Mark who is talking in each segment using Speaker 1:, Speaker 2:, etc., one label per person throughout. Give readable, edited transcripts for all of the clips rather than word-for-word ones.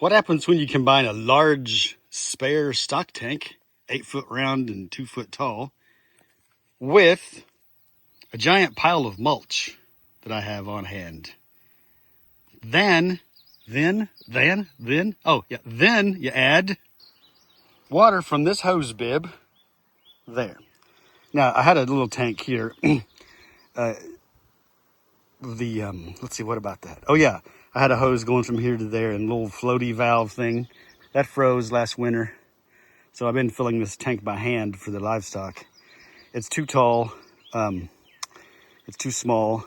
Speaker 1: What happens when you combine a large spare stock tank, 8 foot round and 2 foot tall, with a giant pile of mulch that I have on hand? Then you add water from this hose bib there. Now, I had a little tank here. Let's see, what about that? Oh yeah, I had a hose going from here to there and a little floaty valve thing. That froze last winter. So I've been filling this tank by hand for the livestock. It's too tall, it's too small.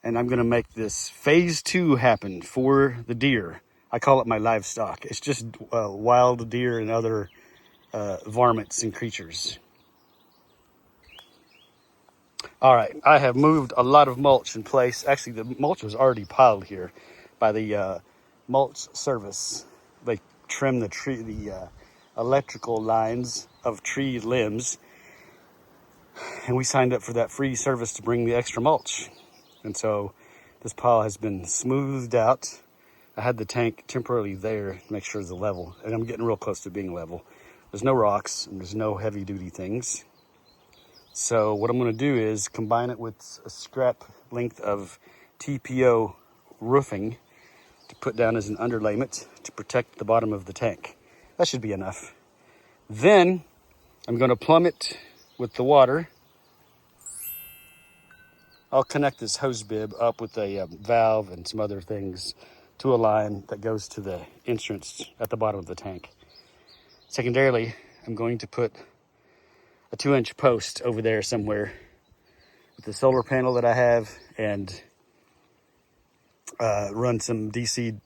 Speaker 1: And I'm gonna make this phase 2 happen for the deer. I call it my livestock. It's just wild deer and other varmints and creatures. All right, I have moved a lot of mulch in place. Actually, the mulch was already piled here by the mulch service. They trim the electrical lines of tree limbs, and we signed up for that free service to bring the extra mulch. And so this pile has been smoothed out. I had the tank temporarily there to make sure it's level, and I'm getting real close to being level. There's no rocks and there's no heavy duty things. So what I'm going to do is combine it with a scrap length of TPO roofing to put down as an underlayment to protect the bottom of the tank. That should be enough. Then I'm going to plumb it with the water. I'll connect this hose bib up with a valve and some other things to a line that goes to the entrance at the bottom of the tank. Secondarily, I'm going to put a 2-inch post over there somewhere with the solar panel that I have, and run some DC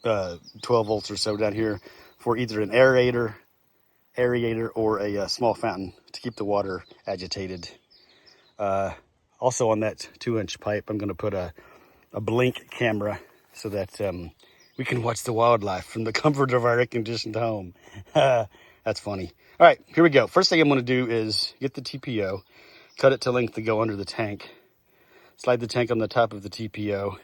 Speaker 1: 12 volts or so down here for either an aerator or a small fountain to keep the water agitated. Also on that 2-inch pipe, I'm going to put a blink camera so that we can watch the wildlife from the comfort of our air-conditioned home. That's funny. All right, here we go. First thing I'm going to do is get the TPO, cut it to length to go under the tank, slide the tank on the top of the TPO.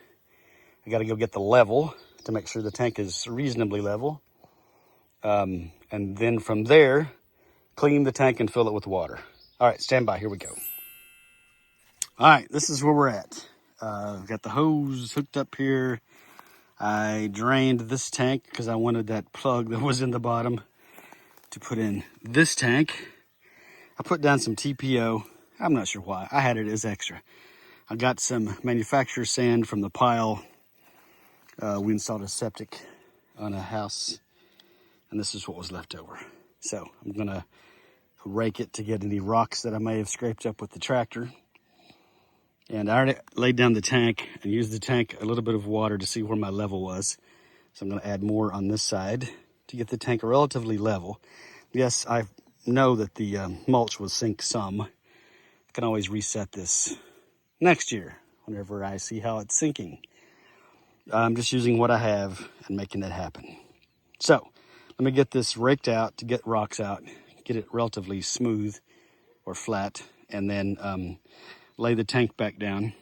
Speaker 1: I got to go get the level to make sure the tank is reasonably level. And then from there, clean the tank and fill it with water. All right, stand by. Here we go. All right, this is where we're at. I've got the hose hooked up here. I drained this tank because I wanted that plug that was in the bottom to put in this tank. I put down some TPO. I'm not sure why. I had it as extra. I got some manufacturer sand from the pile. We installed a septic on a house, and this is what was left over. So I'm gonna rake it to get any rocks that I may have scraped up with the tractor. And I already laid down the tank and used the tank a little bit of water to see where my level was. So I'm gonna add more on this side to get the tank relatively level. Yes, I know that the mulch will sink some. I can always reset this next year whenever I see how it's sinking. I'm just using what I have and making it happen. So let me get this raked out to get rocks out, get it relatively smooth or flat, and then lay the tank back down.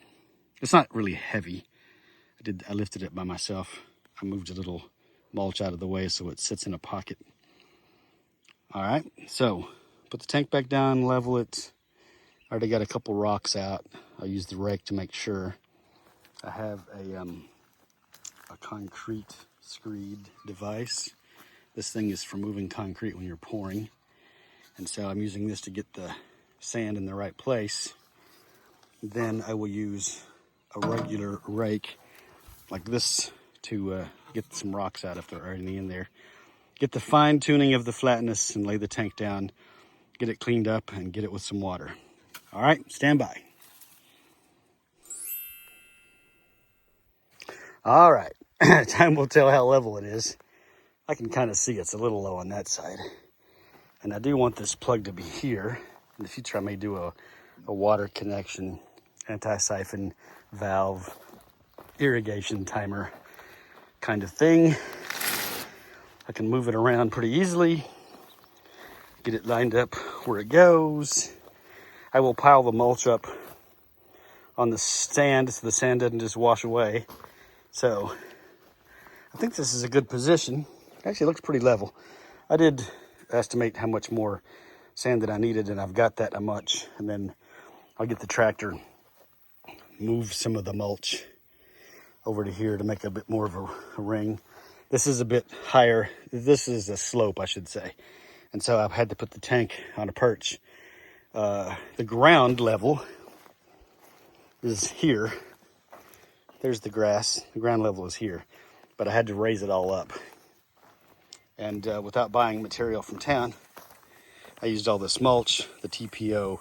Speaker 1: It's not really heavy. I lifted it by myself. I moved a little mulch out of the way so it sits in a pocket. All right, so put the tank back down, level it. I already got a couple rocks out. I'll use the rake to make sure. I have a concrete screed device. This thing is for moving concrete when you're pouring. And so I'm using this to get the sand in the right place. Then I will use a regular rake like this to get some rocks out if there are any in there. Get the fine tuning of the flatness and lay the tank down, get it cleaned up and get it with some water. All right, stand by. All right, time will tell how level it is. I can kind of see it's a little low on that side. And I do want this plug to be here. In the future, I may do a water connection, anti-siphon valve, irrigation timer kind of thing. I can move it around pretty easily, get it lined up where it goes. I will pile the mulch up on the sand so the sand doesn't just wash away. So I think this is a good position. Actually, it looks pretty level. I did estimate how much more sand that I needed, and I've got that much. And then I'll get the tractor, move some of the mulch over to here to make a bit more of a ring. This is a bit higher. This is a slope, I should say. And so I've had to put the tank on a perch. The ground level is here. There's the grass. The ground level is here. But I had to raise it all up. And without buying material from town, I used all this mulch, the TPO,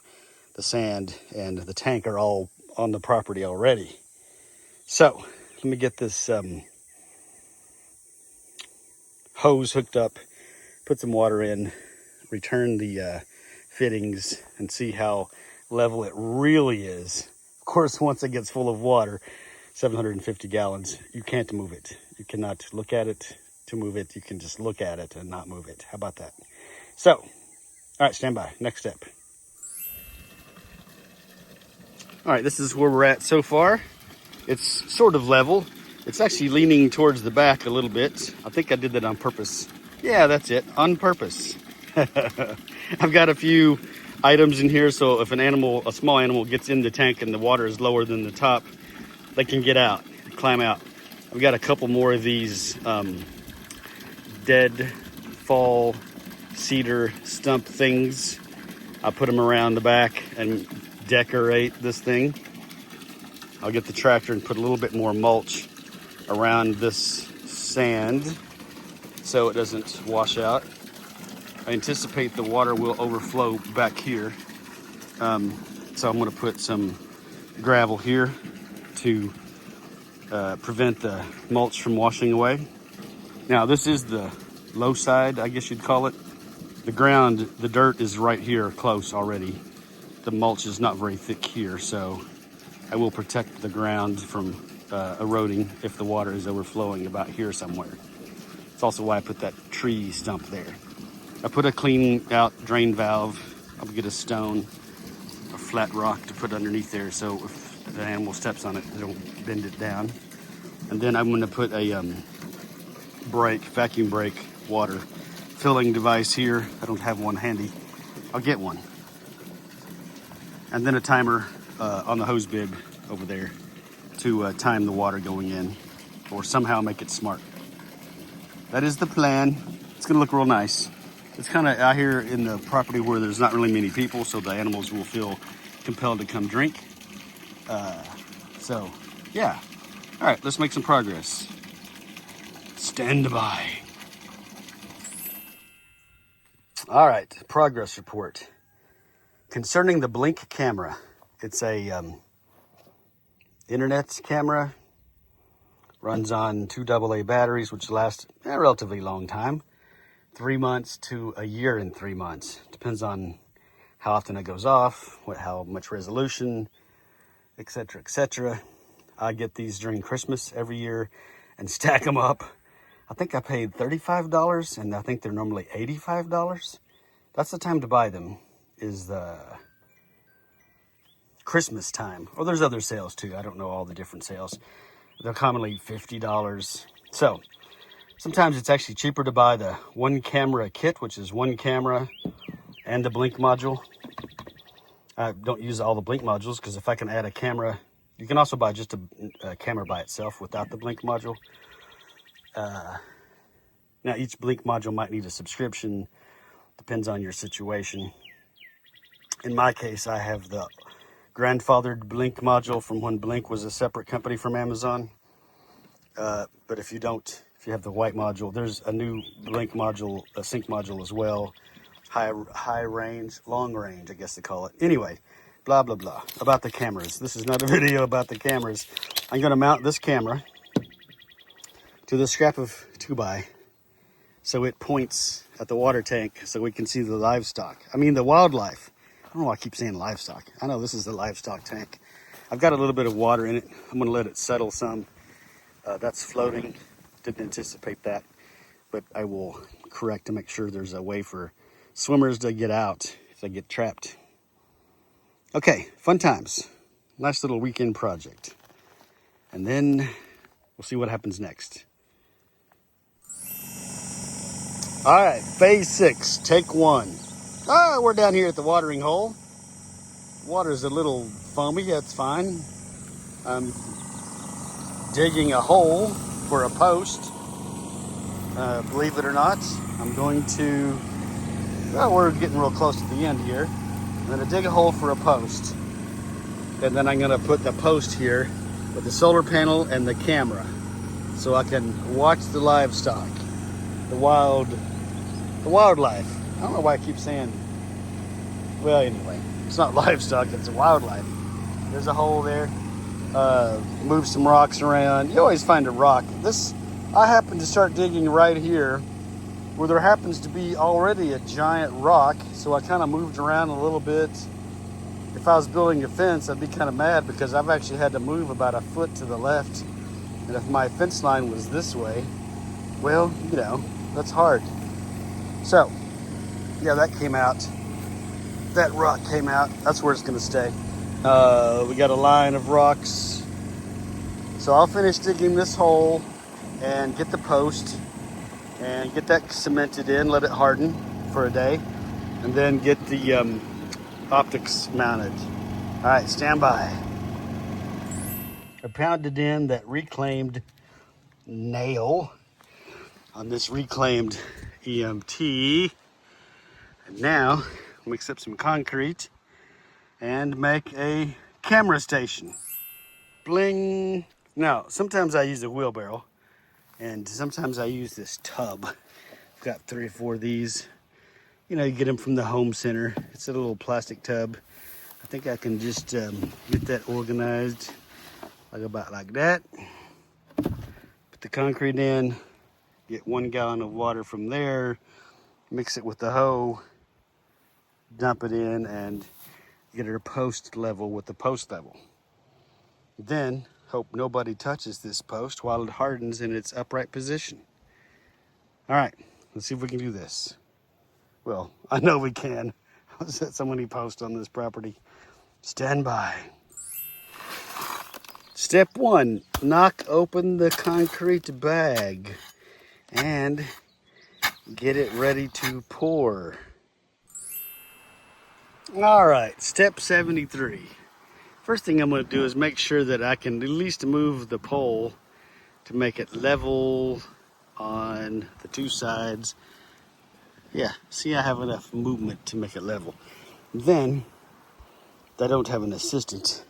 Speaker 1: the sand, and the tank are all on the property already. So let me get this hose hooked up, put some water in, return the fittings, and see how level it really is. Of course, once it gets full of water, 750 gallons, you can't move it. You cannot look at it to move it. You can just look at it and not move it. How about that? So, all right, stand by. Next step. All right, this is where we're at so far. It's sort of level. It's actually leaning towards the back a little bit. I think I did that on purpose. Yeah, that's it, on purpose. I've got a few items in here, so if a small animal gets in the tank and the water is lower than the top, they can get out, climb out. I've got a couple more of these dead fall cedar stump things. I put them around the back and decorate this thing. I'll get the tractor and put a little bit more mulch around this sand so it doesn't wash out. I anticipate the water will overflow back here. So I'm going to put some gravel here to prevent the mulch from washing away. Now this is the low side, I guess you'd call it. The ground, the dirt is right here close already. The mulch is not very thick here, so I will protect the ground from eroding if the water is overflowing about here somewhere. It's also why I put that tree stump there. I put a clean out drain valve. I'll get a stone, a flat rock to put underneath there so if the animal steps on it, it'll bend it down. And then I'm gonna put a vacuum brake water filling device here. I don't have one handy. I'll get one. And then a timer on the hose bib over there to time the water going in or somehow make it smart. That is the plan. It's gonna look real nice. It's kind of out here in the property where there's not really many people, so the animals will feel compelled to come drink. So, yeah. All right, let's make some progress. Stand by. All right, progress report. Concerning the Blink camera, it's a internet camera, runs on 2 AA batteries, which last a relatively long time, 3 months to a year and 3 months. Depends on how often it goes off, how much resolution, etc., etc. I get these during Christmas every year and stack them up. I think I paid $35, and I think they're normally $85. That's the time to buy them, is the Christmas time. Or there's other sales too. I don't know all the different sales. They're commonly $50. So sometimes it's actually cheaper to buy the 1 camera kit, which is 1 camera and the Blink module. I don't use all the Blink modules because if I can add a camera, you can also buy just a camera by itself without the Blink module. Now each Blink module might need a subscription. Depends on your situation. In my case, I have the grandfathered Blink module from when Blink was a separate company from Amazon. But if you have the white module, there's a new Blink module, a sync module as well. High range, long range, I guess they call it. Anyway, blah, blah, blah. About the cameras. This is not a video about the cameras. I'm going to mount this camera to the scrap of 2x so it points at the water tank so we can see the livestock. I mean, the wildlife. I don't know why I keep saying livestock. I know this is the livestock tank. I've got a little bit of water in it. I'm going to let it settle some. That's floating. Didn't anticipate that, but I will correct to make sure there's a way for swimmers to get out if they get trapped. Okay, fun times. Nice little weekend project. And then we'll see what happens next. All right, phase 6, take 1. We're down here at the watering hole. Water's a little foamy, that's fine. I'm digging a hole for a post. Believe it or not, I'm going to, well, we're getting real close to the end here. I'm gonna dig a hole for a post. And then I'm gonna put the post here with the solar panel and the camera, so I can watch the livestock, the wildlife. I don't know why I keep saying, well, anyway, it's not livestock, it's wildlife. There's a hole there. Move some rocks around. You always find a rock. I happened to start digging right here where there happens to be already a giant rock, so I kind of moved around a little bit. If I was building a fence, I'd be kind of mad because I've actually had to move about a foot to the left. And if my fence line was this way, well, you know, that's hard. So, yeah, that came out. That rock came out. That's where it's going to stay. We got a line of rocks. So I'll finish digging this hole and get the post and get that cemented in, let it harden for a day, and then get the optics mounted. All right, stand by. I pounded in that reclaimed nail on this reclaimed EMT. And now mix up some concrete and make a camera station. Bling. Now, sometimes I use a wheelbarrow and sometimes I use this tub. I've got 3 or 4 of these. You know, you get them from the home center. It's a little plastic tub. I think I can just get that organized about like that. Put the concrete in, get 1 gallon of water from there, mix it with the hoe, dump it in, and get it a post level with the post level. Then hope nobody touches this post while it hardens in its upright position. All right, let's see if we can do this. Well, I know we can. I've set so many posts on this property. Stand by. Step 1, knock open the concrete bag and get it ready to pour. All right, step 73. First thing I'm going to do is make sure that I can at least move the pole to make it level on the 2 sides. Yeah, see, I have enough movement to make it level. Then, I don't have an assistant.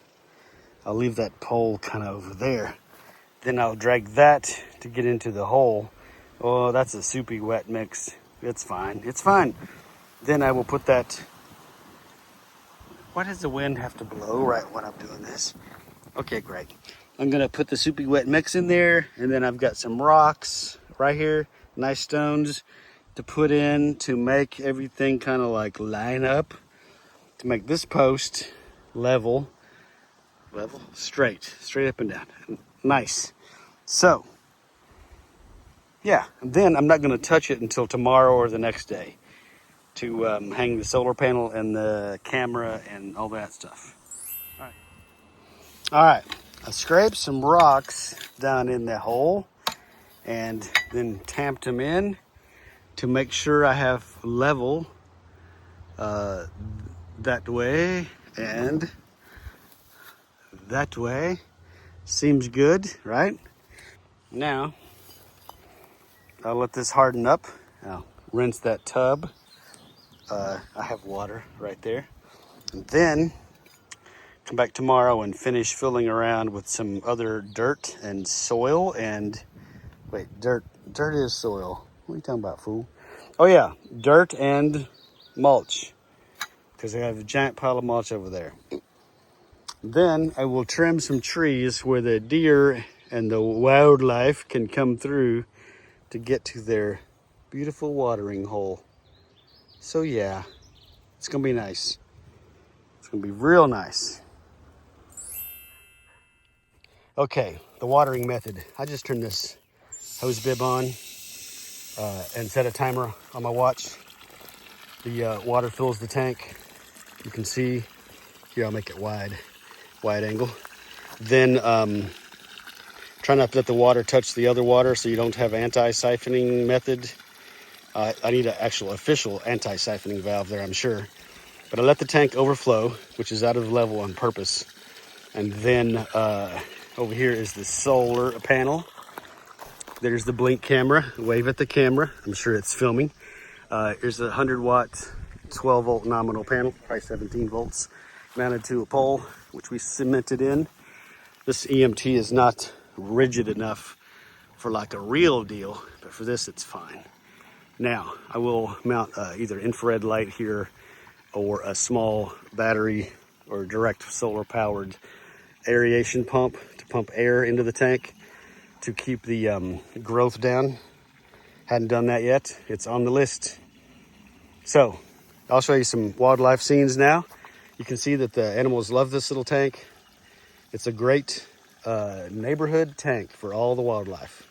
Speaker 1: I'll leave that pole kind of over there. Then I'll drag that to get into the hole. Oh, that's a soupy wet mix. It's fine. It's fine. Then I will put that. Why does the wind have to blow right when I'm doing this? Okay, great. I'm gonna put the soupy wet mix in there, and then I've got some rocks right here, nice stones to put in to make everything kind of like line up, to make this post level, straight up and down. Nice. So, yeah, and then I'm not gonna touch it until tomorrow or the next day to hang the solar panel and the camera and all that stuff. All right, I scraped some rocks down in the hole and then tamped them in to make sure I have level that way and that way. Seems good, right? Now, I'll let this harden up. I'll rinse that tub. I have water right there. And then come back tomorrow and finish filling around with some other dirt and soil and, wait, dirt is soil. What are you talking about, fool? Oh yeah, dirt and mulch, because I have a giant pile of mulch over there. Then I will trim some trees where the deer and the wildlife can come through to get to their beautiful watering hole. So yeah, it's gonna be nice. It's gonna be real nice. Okay, the watering method. I just turned this hose bib on and set a timer on my watch. The water fills the tank. You can see, here I'll make it wide angle. Then try not to let the water touch the other water so you don't have anti-siphoning method. I need an actual official anti-siphoning valve there, I'm sure. But I let the tank overflow, which is out of level on purpose. And then over here is the solar panel. There's the blink camera. Wave at the camera. I'm sure it's filming. Here's a 100-watt, 12-volt nominal panel, probably 17 volts, mounted to a pole, which we cemented in. This EMT is not rigid enough for like a real deal, but for this, it's fine. Now, I will mount either infrared light here or a small battery or direct solar-powered aeration pump to pump air into the tank to keep the growth down. Hadn't done that yet. It's on the list. So I'll show you some wildlife scenes now. You can see that the animals love this little tank. It's a great neighborhood tank for all the wildlife.